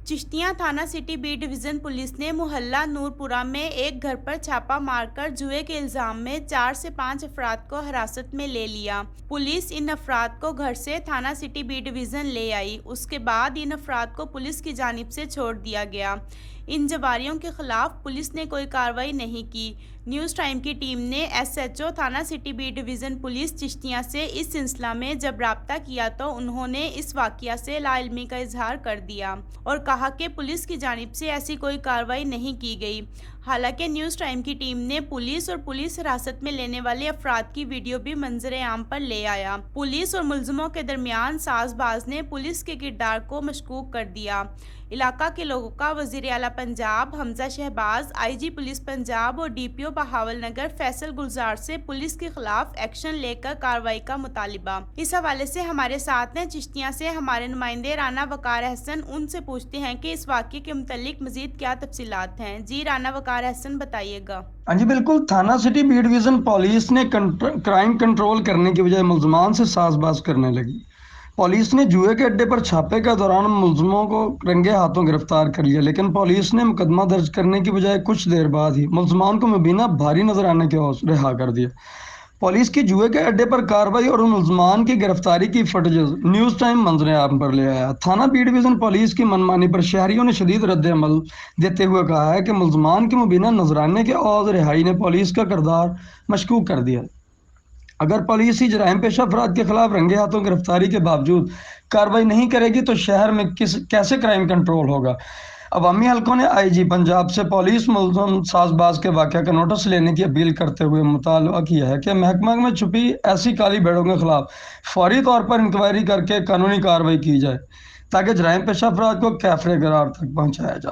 चिश्तियाँ थाना city B division police ने मोहल्ला नूरपुरा में एक घर पर छापा मारकर जुए के इल्ज़ाम में 4 से 5 अफराद को हिरासत में ले लिया। पुलिस इन अफराद को घर से थाना सिटी बी डिवीज़न ले आई। उसके बाद इन अफराद को पुलिस की जानिब से छोड़ दिया गया। इन जवारियों के खिलाफ पुलिस ने कोई कार्रवाई नहीं की। न्यूज़ टाइम की टीम ने एसएचओ थाना city B division police Chishtian से इस सिलसिला में जब राब्ता किया तो उन्होंने इस वाक़या से लाइल्मी का इजहार कर दिया और कहा कि पुलिस की जानिब से ऐसी कोई कार्रवाई नहीं की गई। हालांकि न्यूज़ टाइम की टीम ने पुलिस और पुलिस हिरासत में लेने वाले अफराद की वीडियो भी मंजर आम पर ले आया। पुलिस और मुलजमों के दरमियान साजबाज ने पुलिस के किरदार को मशकूक कर दिया। इलाका के लोगों का वज़ीर आला पंजाब हमजा शहबाज, आईजी पुलिस पंजाब और डीपीओ बहावलनगर फैसल गुलजार से पुलिस के खिलाफ एक्शन लेकर कार्रवाई का मुतालिबा। इस हवाले से हमारे साथ हैं चिश्तियाँ से हमारे नुमाइंदे राना वकार हसन। उनसे पूछते हैं कि इस वाक़े के मुतालिक मज़ीद क्या तफसीलात हैं। जी राना वकार हसन, बताइएगा। हाँ जी बिल्कुल, थाना सिटी बी डिवीज़न पुलिस ने क्राइम कंट्रोल करने की बजाय मुलजमान से साजबाज करने लगी। पुलिस ने जुए के अड्डे पर छापे के दौरान मुलजमों को रंगे हाथों गिरफ्तार कर लिया, लेकिन पुलिस ने मुकदमा दर्ज करने की बजाय कुछ देर बाद ही मुलजमान को मुबीना भारी नजर आने के वजह रिहा कर दिया। पुलिस की जुए के अड्डे पर कार्रवाई और मुलजमान की गिरफ्तारी की फुटेज न्यूज़ टाइम मंजर आम पर ले आया। थाना बी डिवीज़न पुलिस की मनमानी पर शहरियों ने शदीद रद्द-ए-अमल देते हुए कहा है कि मुलजमान के मुबीना नजराने के और रिहाई ने पुलिस का किरदार मशकूक कर दिया। अगर पुलिस ही जराइम पेशा अफराद के खिलाफ रंगे हाथों गिरफ्तारी के बावजूद कार्रवाई नहीं करेगी तो शहर में कैसे क्राइम कंट्रोल होगा। अवामी हलकों ने आईजी पंजाब से पुलिस मुलजम साजबाज के वाक़या का नोटिस लेने की अपील करते हुए मुतालबा किया है कि महकमा में छुपी ऐसी काली भेड़ों के खिलाफ फौरी तौर पर इंक्वायरी करके कानूनी कार्रवाई की जाए ताकि जराइम पेशा अफराद को कैफरे करार तक पहुँचाया जाए।